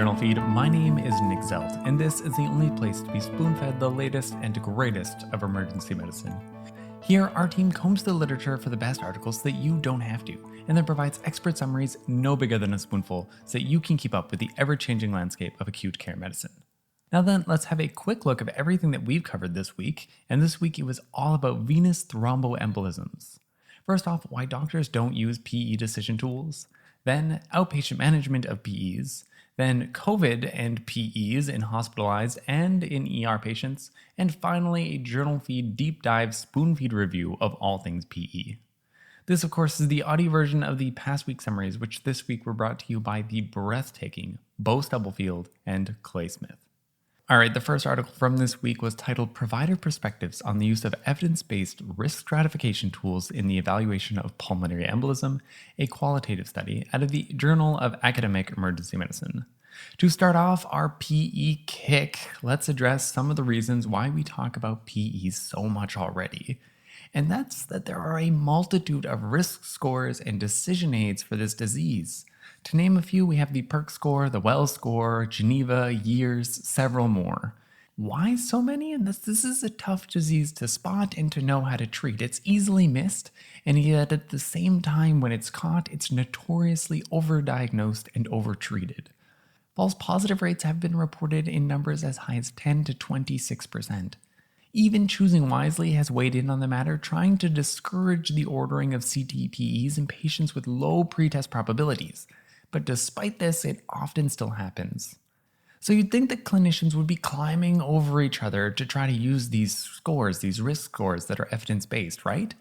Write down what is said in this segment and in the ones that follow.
JournalFeed. My name is Nick Zelt, and this is the only place to be spoon-fed the latest and greatest of emergency medicine. Here, our team combs the literature for the best articles so that you don't have to, and then provides expert summaries no bigger than a spoonful so that you can keep up with the ever-changing landscape of acute care medicine. Now then, let's have a quick look of everything that we've covered this week, and this week it was all about venous thromboembolisms. First off, why doctors don't use PE decision tools, then outpatient management of PEs, then COVID and PEs in hospitalized and in ER patients, and finally a JournalFeed deep dive spoon-feed review of all things PE. This, of course, is the audio version of the past week summaries, which this week were brought to you by the breathtaking Bo Stubblefield and Clay Smith. Alright, the first article from this week was titled Provider Perspectives on the Use of Evidence-Based Risk Stratification Tools in the Evaluation of Pulmonary Embolism, a qualitative study out of the Journal of Academic Emergency Medicine. To start off our PE kick, let's address some of the reasons why we talk about PE so much already. And that's that there are a multitude of risk scores and decision aids for this disease. To name a few, we have the PERC score, the Wells score, Geneva, years, several more. Why so many? And this is a tough disease to spot and to know how to treat. It's easily missed, and yet at the same time when it's caught, it's notoriously overdiagnosed and overtreated. False positive rates have been reported in numbers as high as 10 to 26%. Even Choosing Wisely has weighed in on the matter, trying to discourage the ordering of CTPEs in patients with low pretest probabilities. But despite this, it often still happens. So you'd think that clinicians would be climbing over each other to try to use these scores, these risk scores that are evidence-based, right?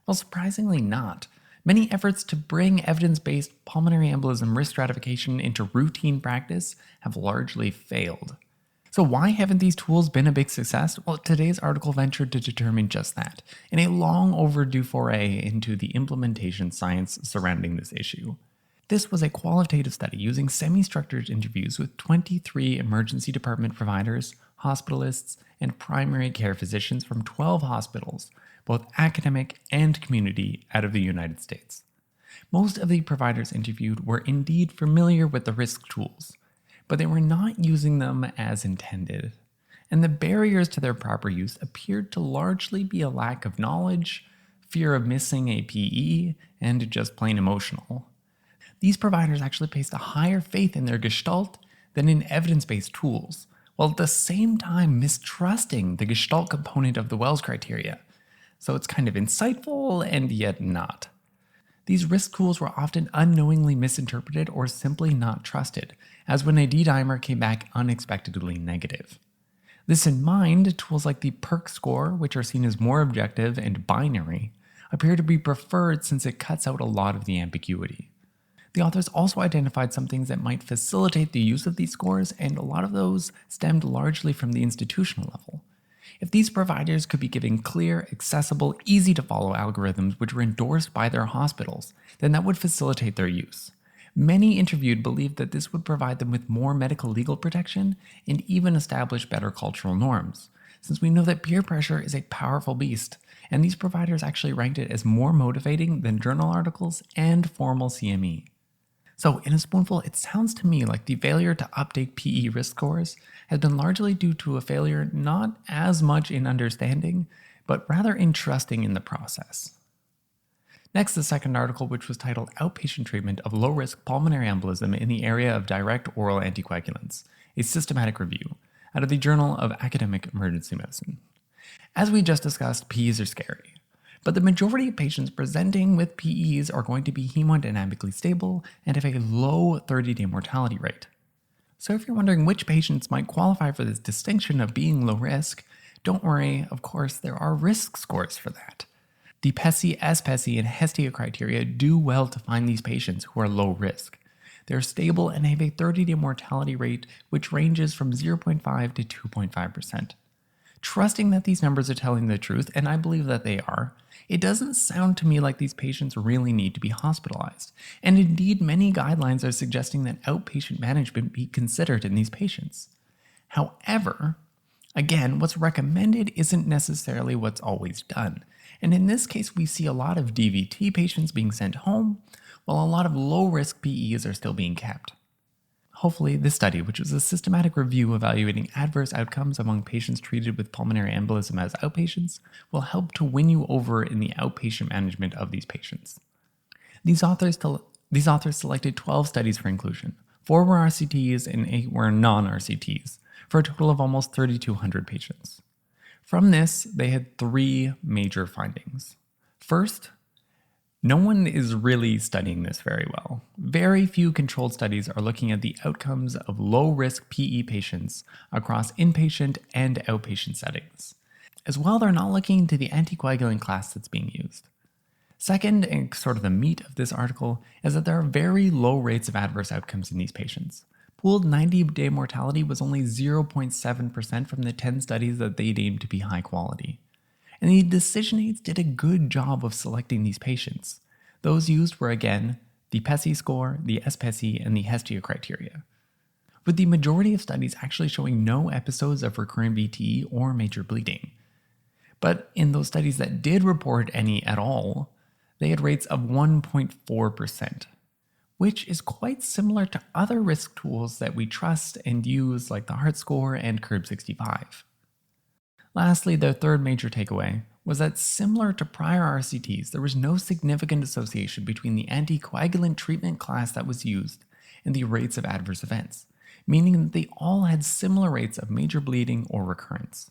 Well, surprisingly not. Many efforts to bring evidence-based pulmonary embolism risk stratification into routine practice have largely failed. So why haven't these tools been a big success? Well, today's article ventured to determine just that, in a long overdue foray into the implementation science surrounding this issue. This was a qualitative study using semi-structured interviews with 23 emergency department providers, hospitalists, and primary care physicians from 12 hospitals, both academic and community, out of the United States. Most of the providers interviewed were indeed familiar with the risk tools, but they were not using them as intended. And the barriers to their proper use appeared to largely be a lack of knowledge, fear of missing a PE, and just plain emotional. These providers actually placed a higher faith in their gestalt than in evidence-based tools, while at the same time mistrusting the gestalt component of the Wells criteria. So it's kind of insightful and yet not. These risk tools were often unknowingly misinterpreted or simply not trusted, as when a D-dimer came back unexpectedly negative. This in mind, tools like the PERC score, which are seen as more objective and binary, appear to be preferred since it cuts out a lot of the ambiguity. The authors also identified some things that might facilitate the use of these scores, and a lot of those stemmed largely from the institutional level. If these providers could be given clear, accessible, easy-to-follow algorithms which were endorsed by their hospitals, then that would facilitate their use. Many interviewed believed that this would provide them with more medical legal protection and even establish better cultural norms, since we know that peer pressure is a powerful beast, and these providers actually ranked it as more motivating than journal articles and formal CME. So, in a spoonful, it sounds to me like the failure to update PE risk scores has been largely due to a failure not as much in understanding, but rather in trusting in the process. Next, the second article, which was titled Outpatient Treatment of Low-Risk Pulmonary Embolism in the Area of Direct Oral Anticoagulants, a Systematic Review, out of the Journal of Academic Emergency Medicine. As we just discussed, PEs are scary. But the majority of patients presenting with PEs are going to be hemodynamically stable and have a low 30-day mortality rate. So if you're wondering which patients might qualify for this distinction of being low risk, don't worry, of course, there are risk scores for that. The PESI, SPESI, and HESTIA criteria do well to find these patients who are low risk. They're stable and have a 30-day mortality rate which ranges from 0.5 to 2.5%. Trusting that these numbers are telling the truth, and I believe that they are, it doesn't sound to me like these patients really need to be hospitalized. And indeed, many guidelines are suggesting that outpatient management be considered in these patients. However, again, what's recommended isn't necessarily what's always done. And in this case, we see a lot of DVT patients being sent home, while a lot of low-risk PEs are still being kept. Hopefully, this study, which was a systematic review evaluating adverse outcomes among patients treated with pulmonary embolism as outpatients, will help to win you over in the outpatient management of these patients. These authors selected 12 studies for inclusion. 4 were RCTs and 8 were non-RCTs, for a total of almost 3,200 patients. From this, they had 3 major findings. First, no one is really studying this very well. Very few controlled studies are looking at the outcomes of low-risk PE patients across inpatient and outpatient settings. As well, they're not looking into the anticoagulant class that's being used. Second, and sort of the meat of this article, is that there are very low rates of adverse outcomes in these patients. Pooled 90-day mortality was only 0.7% from the 10 studies that they deemed to be high quality. And the decision aids did a good job of selecting these patients. Those used were, again, the PESI score, the SPESI, and the Hestia criteria, with the majority of studies actually showing no episodes of recurrent VTE or major bleeding. But in those studies that did report any at all, they had rates of 1.4%, which is quite similar to other risk tools that we trust and use like the Heart Score and CURB-65. Lastly, their third major takeaway was that similar to prior RCTs, there was no significant association between the anticoagulant treatment class that was used and the rates of adverse events, meaning that they all had similar rates of major bleeding or recurrence.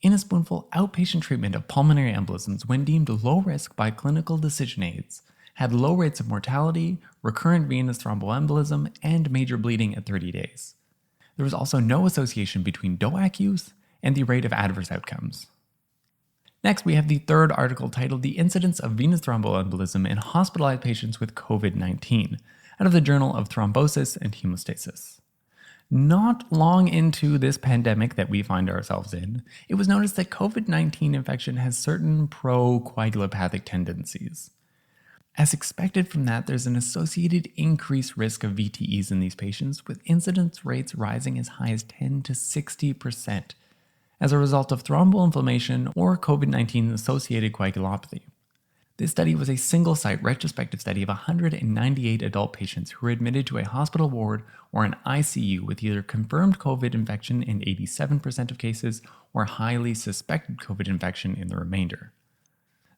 In a spoonful, outpatient treatment of pulmonary embolisms, when deemed low risk by clinical decision aids, had low rates of mortality, recurrent venous thromboembolism, and major bleeding at 30 days. There was also no association between DOAC use and the rate of adverse outcomes. Next, we have the third article titled The Incidence of Venous Thromboembolism in Hospitalized Patients with COVID-19, out of the Journal of Thrombosis and Hemostasis. Not long into this pandemic that we find ourselves in, it was noticed that COVID-19 infection has certain pro-coagulopathic tendencies. As expected from that, there's an associated increased risk of VTEs in these patients, with incidence rates rising as high as 10 to 60% as a result of thromboinflammation or COVID-19 associated coagulopathy. This study was a single-site retrospective study of 198 adult patients who were admitted to a hospital ward or an ICU with either confirmed COVID infection in 87% of cases or highly suspected COVID infection in the remainder.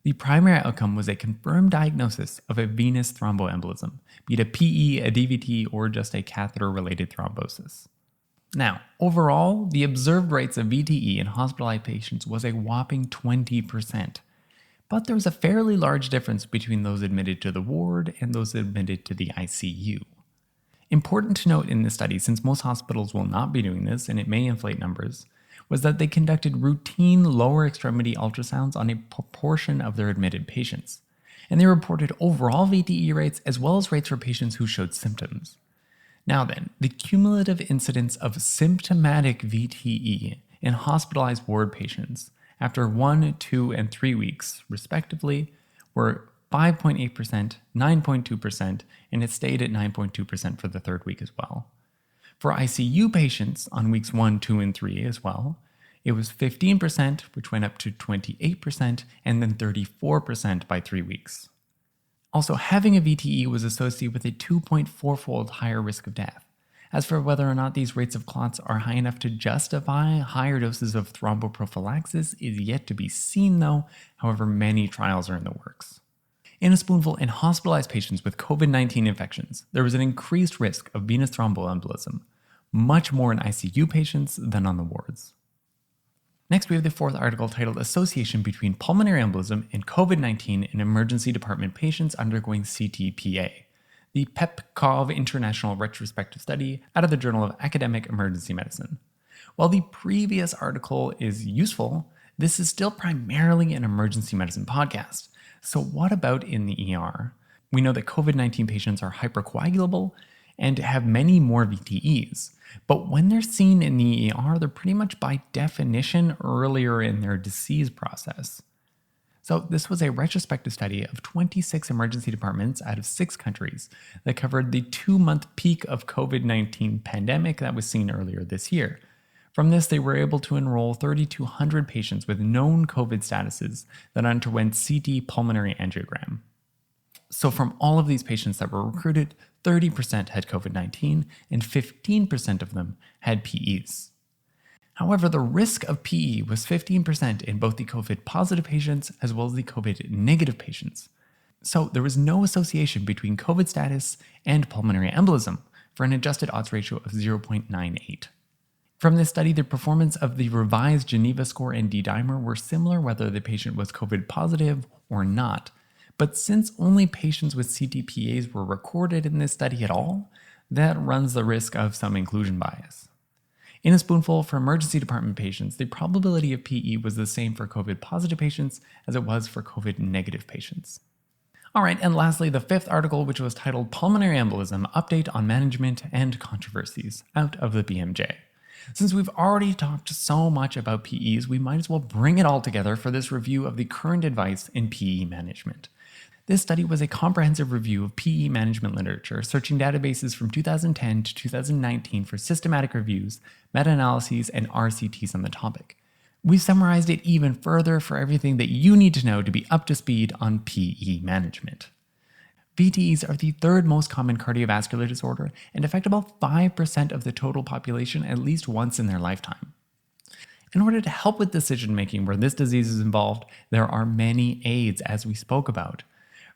The primary outcome was a confirmed diagnosis of a venous thromboembolism, be it a PE, a DVT, or just a catheter-related thrombosis. Now, overall, the observed rates of VTE in hospitalized patients was a whopping 20%. But there was a fairly large difference between those admitted to the ward and those admitted to the ICU. Important to note in this study, since most hospitals will not be doing this and it may inflate numbers, was that they conducted routine lower extremity ultrasounds on a proportion of their admitted patients. And they reported overall VTE rates as well as rates for patients who showed symptoms. Now then, the cumulative incidence of symptomatic VTE in hospitalized ward patients after 1, 2, and 3 weeks, respectively, were 5.8%, 9.2%, and it stayed at 9.2% for the third week as well. For ICU patients on weeks 1, 2, and 3 as well, it was 15%, which went up to 28%, and then 34% by 3 weeks. Also, having a VTE was associated with a 2.4-fold higher risk of death. As for whether or not these rates of clots are high enough to justify higher doses of thromboprophylaxis is yet to be seen though, however many trials are in the works. In a spoonful, in hospitalized patients with COVID-19 infections, there was an increased risk of venous thromboembolism, much more in ICU patients than on the wards. Next, we have the fourth article titled Association Between Pulmonary Embolism and COVID-19 in Emergency Department Patients Undergoing CTPA, the PEPCOV International Retrospective Study out of the Journal of Academic Emergency Medicine. While the previous article is useful, this is still primarily an emergency medicine podcast. So what about in the ER? We know that COVID-19 patients are hypercoagulable and have many more VTEs. But when they're seen in the ER, they're pretty much by definition earlier in their disease process. So this was a retrospective study of 26 emergency departments out of 6 countries that covered the 2-month peak of COVID-19 pandemic that was seen earlier this year. From this, they were able to enroll 3,200 patients with known COVID statuses that underwent CT pulmonary angiogram. So from all of these patients that were recruited, 30% had COVID-19 and 15% of them had PEs. However, the risk of PE was 15% in both the COVID positive patients as well as the COVID negative patients. So there was no association between COVID status and pulmonary embolism for an adjusted odds ratio of 0.98. From this study, the performance of the revised Geneva score and D-dimer were similar whether the patient was COVID positive or not. But since only patients with CTPAs were recorded in this study at all, that runs the risk of some inclusion bias. In a spoonful, for emergency department patients, the probability of PE was the same for COVID positive patients as it was for COVID negative patients. All right, and lastly, the fifth article, which was titled Pulmonary Embolism, Update on Management and Controversies, out of the BMJ. Since we've already talked so much about PEs, we might as well bring it all together for this review of the current advice in PE management. This study was a comprehensive review of PE management literature, searching databases from 2010 to 2019 for systematic reviews, meta-analyses, and RCTs on the topic. We've summarized it even further for everything that you need to know to be up to speed on PE management. VTEs are the third most common cardiovascular disorder and affect about 5% of the total population at least once in their lifetime. In order to help with decision making where this disease is involved, there are many aids, as we spoke about.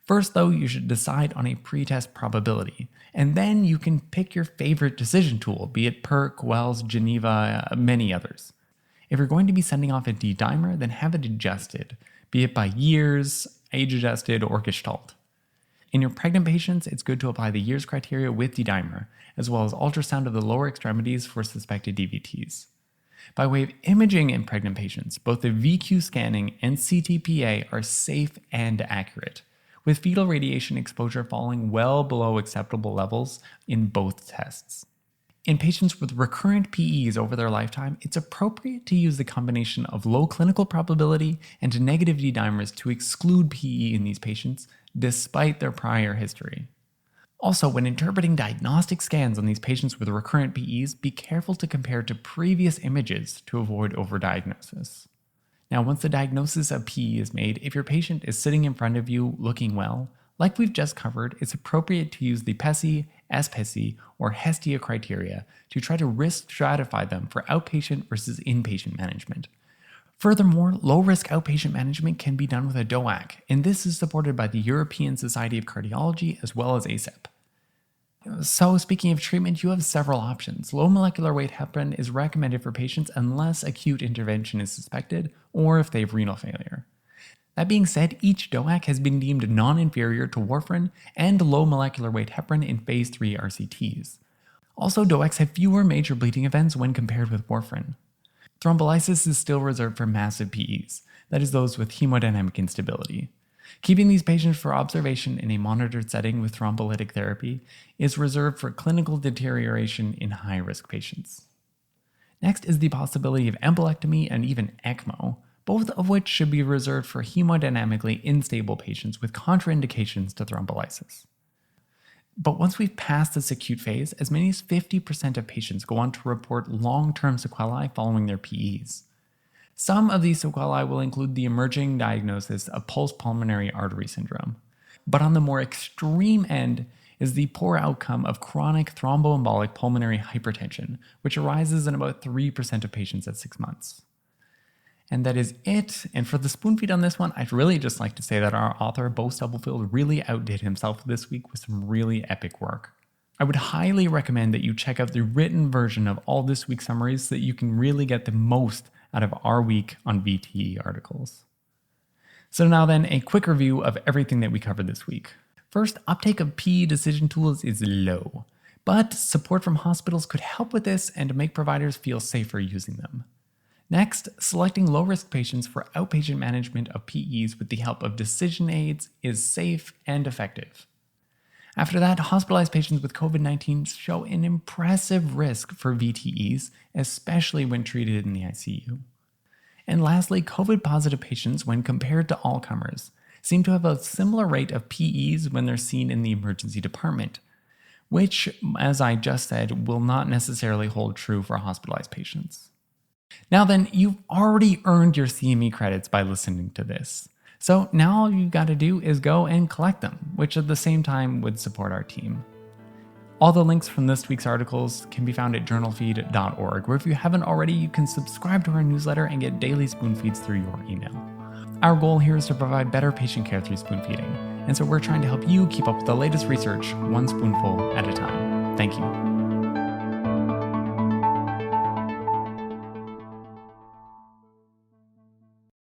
First, though, you should decide on a pretest probability, and then you can pick your favorite decision tool, be it PERC, Wells, Geneva, many others. If you're going to be sending off a D-dimer, then have it adjusted, be it by years, age-adjusted, or Gestalt. In your pregnant patients, it's good to apply the years criteria with D-dimer, as well as ultrasound of the lower extremities for suspected DVTs. By way of imaging in pregnant patients, both the VQ scanning and CTPA are safe and accurate, with fetal radiation exposure falling well below acceptable levels in both tests. In patients with recurrent PEs over their lifetime, it's appropriate to use the combination of low clinical probability and negative D-dimers to exclude PE in these patients, despite their prior history. Also, when interpreting diagnostic scans on these patients with recurrent PEs, be careful to compare to previous images to avoid overdiagnosis. Now, once the diagnosis of PE is made, if your patient is sitting in front of you looking well, like we've just covered, it's appropriate to use the PESI, SPESI, or HESTIA criteria to try to risk stratify them for outpatient versus inpatient management. Furthermore, low-risk outpatient management can be done with a DOAC, and this is supported by the European Society of Cardiology as well as ASEP. So speaking of treatment, you have several options. Low molecular weight heparin is recommended for patients unless acute intervention is suspected or if they have renal failure. That being said, each DOAC has been deemed non-inferior to warfarin and low molecular weight heparin in phase 3 RCTs. Also, DOACs have fewer major bleeding events when compared with warfarin. Thrombolysis is still reserved for massive PEs, that is those with hemodynamic instability. Keeping these patients for observation in a monitored setting with thrombolytic therapy is reserved for clinical deterioration in high-risk patients. Next is the possibility of embolectomy and even ECMO, both of which should be reserved for hemodynamically unstable patients with contraindications to thrombolysis. But once we've passed this acute phase, as many as 50% of patients go on to report long-term sequelae following their PEs. Some of these sequelae will include the emerging diagnosis of pulmonary artery syndrome. But on the more extreme end is the poor outcome of chronic thromboembolic pulmonary hypertension, which arises in about 3% of patients at 6 months. And that is it. And for the spoon feed on this one, I'd really just like to say that our author, Bo Stubblefield, really outdid himself this week with some really epic work. I would highly recommend that you check out the written version of all this week's summaries so that you can really get the most out of our week on VTE articles. So now then, a quick review of everything that we covered this week. First, uptake of PE decision tools is low, but support from hospitals could help with this and make providers feel safer using them. Next, selecting low-risk patients for outpatient management of PEs with the help of decision aids is safe and effective. After that, hospitalized patients with COVID-19 show an impressive risk for VTEs, especially when treated in the ICU. And lastly, COVID-positive patients, when compared to all comers, seem to have a similar rate of PEs when they're seen in the emergency department, which, as I just said, will not necessarily hold true for hospitalized patients. Now then, you've already earned your CME credits by listening to this. So now all you've got to do is go and collect them, which at the same time would support our team. All the links from this week's articles can be found at journalfeed.org, where if you haven't already, you can subscribe to our newsletter and get daily spoon feeds through your email. Our goal here is to provide better patient care through spoon feeding, and so we're trying to help you keep up with the latest research, one spoonful at a time. Thank you.